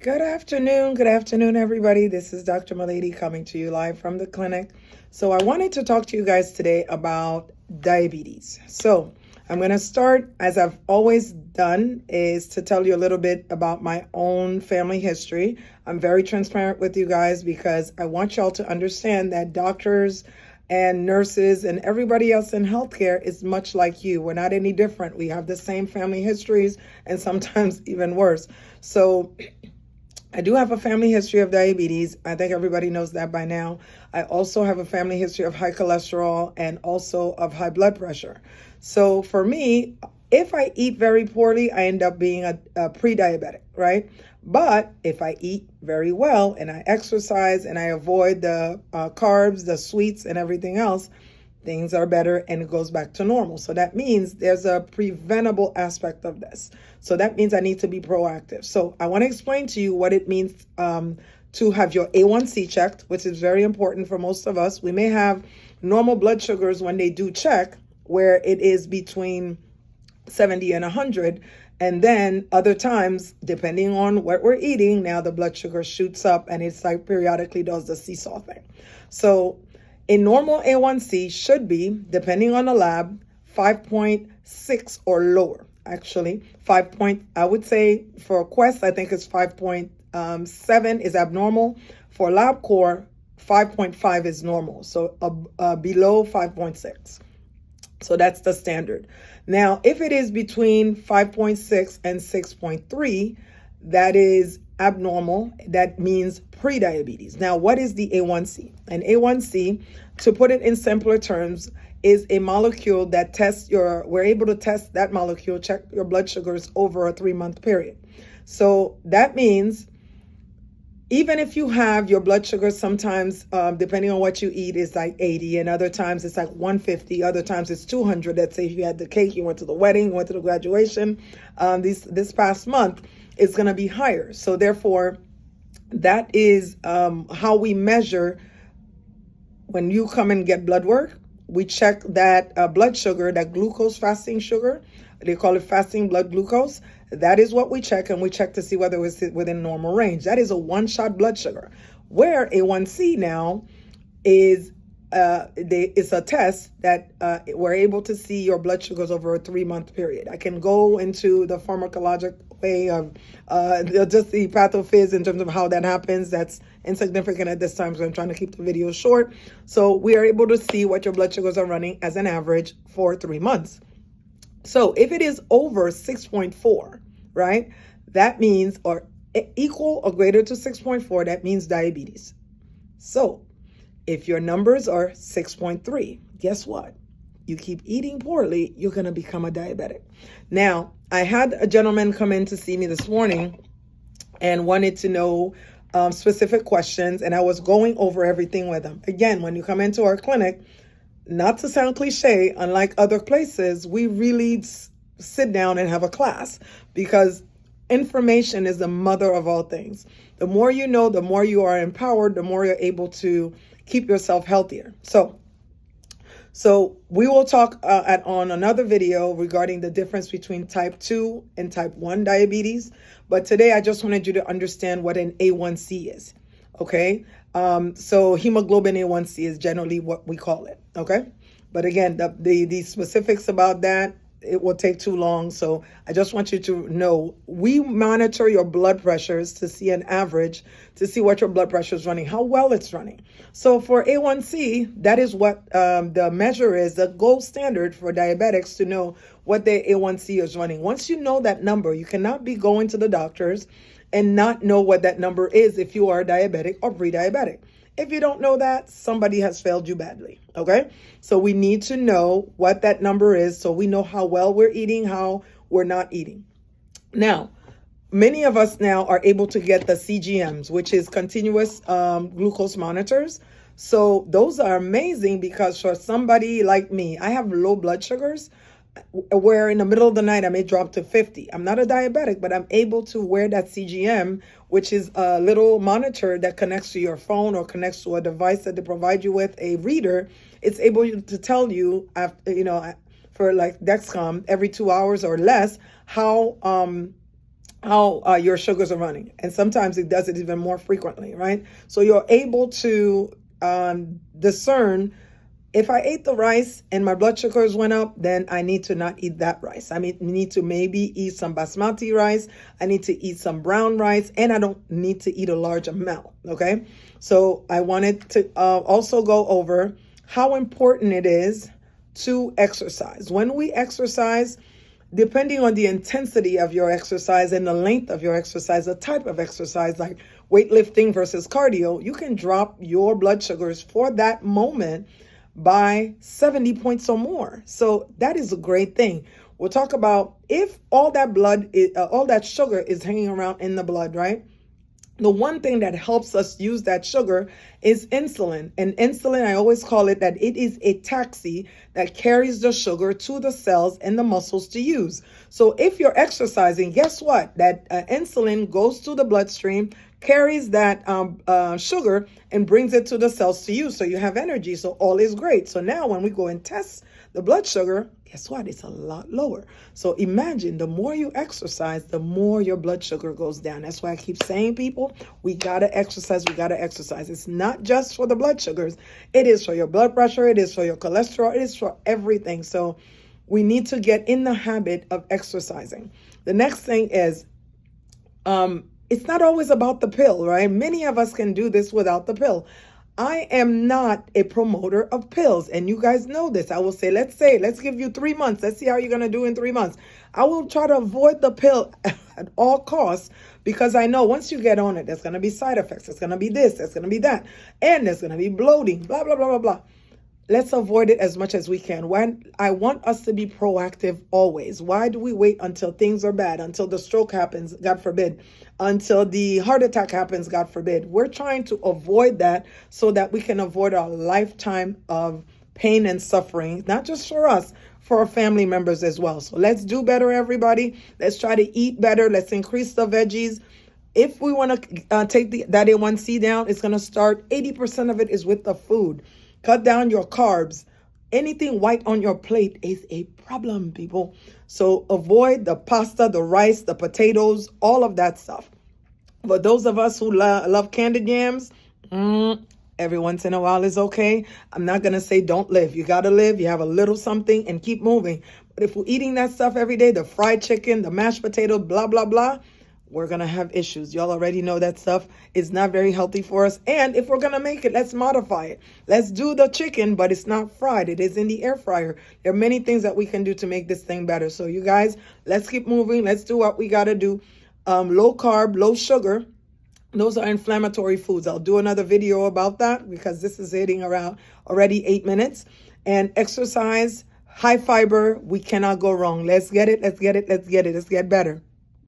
Good afternoon, everybody. This is Dr. Milady coming to you live from the clinic. So I wanted to talk to you guys today about diabetes. So I'm going to start, as I've always done, is to tell you a little bit about my own family history. I'm very transparent with you guys because I want y'all to understand that doctors and nurses and everybody else in healthcare is much like you. We're not any different. We have the same family histories and sometimes even worse. So I do have a family history of diabetes. I think everybody knows that by now. I also have a family history of high cholesterol and also of high blood pressure. So for me, if I eat very poorly, I end up being a pre-diabetic, right? But if I eat very well and I exercise and I avoid the carbs, the sweets, and everything else, things are better and it goes back to normal. So that means there's a preventable aspect of this. So that means I need to be proactive. So I want to explain to you what it means to have your A1C checked, which is very important for most of us. We may have normal blood sugars when they do check, where it is between 70 and 100. And then other times, depending on what we're eating, now the blood sugar shoots up and it's like periodically does the seesaw thing. So a normal A1C should be, depending on the lab, 5.6 or lower. Actually, I would say for Quest, I think it's 5.7 is abnormal. For LabCorp, 5.5 is normal. So below 5.6. So that's the standard. Now, if it is between 5.6 and 6.3, that is abnormal. That means pre-diabetes. Now, what is the A1C? An A1C, to put it in simpler terms, is a molecule that we're able to test that molecule, check your blood sugars over a 3-month period. So that means even if you have your blood sugar, sometimes, depending on what you eat, is like 80, and other times it's like 150, other times it's 200. Let's say if you had the cake, you went to the wedding, went to the graduation, this past month, it's going to be higher. So therefore, that is how we measure when you come and get blood work. We check that blood sugar, that glucose fasting sugar. They call it fasting blood glucose. That is what we check, and we check to see whether it's within normal range. That is a one-shot blood sugar. Where A1C now is it's a test that we're able to see your blood sugars over a 3-month period. I can go into the pharmacologic way of just the pathophys in terms of how that happens. That's insignificant at this time, so I'm trying to keep the video short. So we are able to see what your blood sugars are running as an average for 3 months. So if it is over 6.4, right, that means, or equal or greater to 6.4, that means diabetes. So if your numbers are 6.3, guess what? You keep eating poorly, you're going to become a diabetic. Now, I had a gentleman come in to see me this morning and wanted to know specific questions, and I was going over everything with him. Again, when you come into our clinic, not to sound cliche, unlike other places, we really sit down and have a class because information is the mother of all things. The more you know, the more you are empowered, the more you're able to keep yourself healthier. So we will talk on another video regarding the difference between type 2 and type 1 diabetes. But today I just wanted you to understand what an A1C is. Okay. So hemoglobin A1C is generally what we call it. Okay. But again, the specifics about that, it will take too long. So I just want you to know, we monitor your blood pressures to see an average, to see what your blood pressure is running, how well it's running. So for A1C, that is what the measure is, the gold standard for diabetics to know what their A1C is running. Once you know that number, you cannot be going to the doctors and not know what that number is if you are diabetic or pre-diabetic. If you don't know that, somebody has failed you badly, okay? So we need to know what that number is so we know how well we're eating, how we're not eating. Now, many of us now are able to get the CGMs, which is continuous glucose monitors. So those are amazing because for somebody like me, I have low blood sugars, where in the middle of the night I may drop to 50. I'm not a diabetic, but I'm able to wear that CGM, which is a little monitor that connects to your phone or connects to a device that they provide you with, a reader. It's able to tell you, after, for like Dexcom, every 2 hours or less, how how your sugars are running. And sometimes it does it even more frequently, right? So you're able to discern, if I ate the rice and my blood sugars went up, then I need to not eat that rice. I need to maybe eat some basmati rice. I need to eat some brown rice, and I don't need to eat a large amount. Okay. So I wanted to also go over how important it is to exercise. When we exercise, depending on the intensity of your exercise and the length of your exercise, the type of exercise, like weightlifting versus cardio, you can drop your blood sugars for that moment by 70 points or more. So that is a great thing. We'll talk about if all that all that sugar is hanging around in the blood, right? The one thing that helps us use that sugar is insulin. And insulin, I always call it that it is a taxi that carries the sugar to the cells and the muscles to use. So if you're exercising, guess what? That insulin goes to the bloodstream, carries that sugar and brings it to the cells to use. So you have energy. So all is great. So now when we go and test the blood sugar, guess what? It's a lot lower. So imagine the more you exercise, the more your blood sugar goes down. That's why I keep saying, people, we got to exercise. We got to exercise. It's not just for the blood sugars. It is for your blood pressure. It is for your cholesterol. It is for everything. So we need to get in the habit of exercising. The next thing is, it's not always about the pill, right? Many of us can do this without the pill. I am not a promoter of pills, and you guys know this. I will say, let's give you 3 months. Let's see how you're going to do in 3 months. I will try to avoid the pill at all costs, because I know once you get on it, there's going to be side effects. There's going to be this, there's going to be that, and there's going to be bloating, blah, blah, blah, blah, blah. Let's avoid it as much as we can. When I want us to be proactive always. Why do we wait until things are bad, until the stroke happens, God forbid, until the heart attack happens, God forbid? We're trying to avoid that so that we can avoid a lifetime of pain and suffering, not just for us, for our family members as well. So let's do better, everybody. Let's try to eat better. Let's increase the veggies. If we want to take that A1C down, it's going to start, 80% of it is with the food. Cut down your carbs. Anything white on your plate is a problem, people. So avoid the pasta, the rice, the potatoes, all of that stuff. But those of us who love candied yams, every once in a while is okay. I'm not going to say don't live. You got to live. You have a little something and keep moving. But if we're eating that stuff every day, the fried chicken, the mashed potato, blah, blah, blah, we're going to have issues. Y'all already know that stuff is not very healthy for us. And if we're going to make it, let's modify it. Let's do the chicken, but it's not fried. It is in the air fryer. There are many things that we can do to make this thing better. So you guys, let's keep moving. Let's do what we got to do. Low carb, low sugar. Those are inflammatory foods. I'll do another video about that because this is hitting around already 8 minutes. And exercise, high fiber, we cannot go wrong. Let's get it. Let's get it. Let's get it. Let's get better.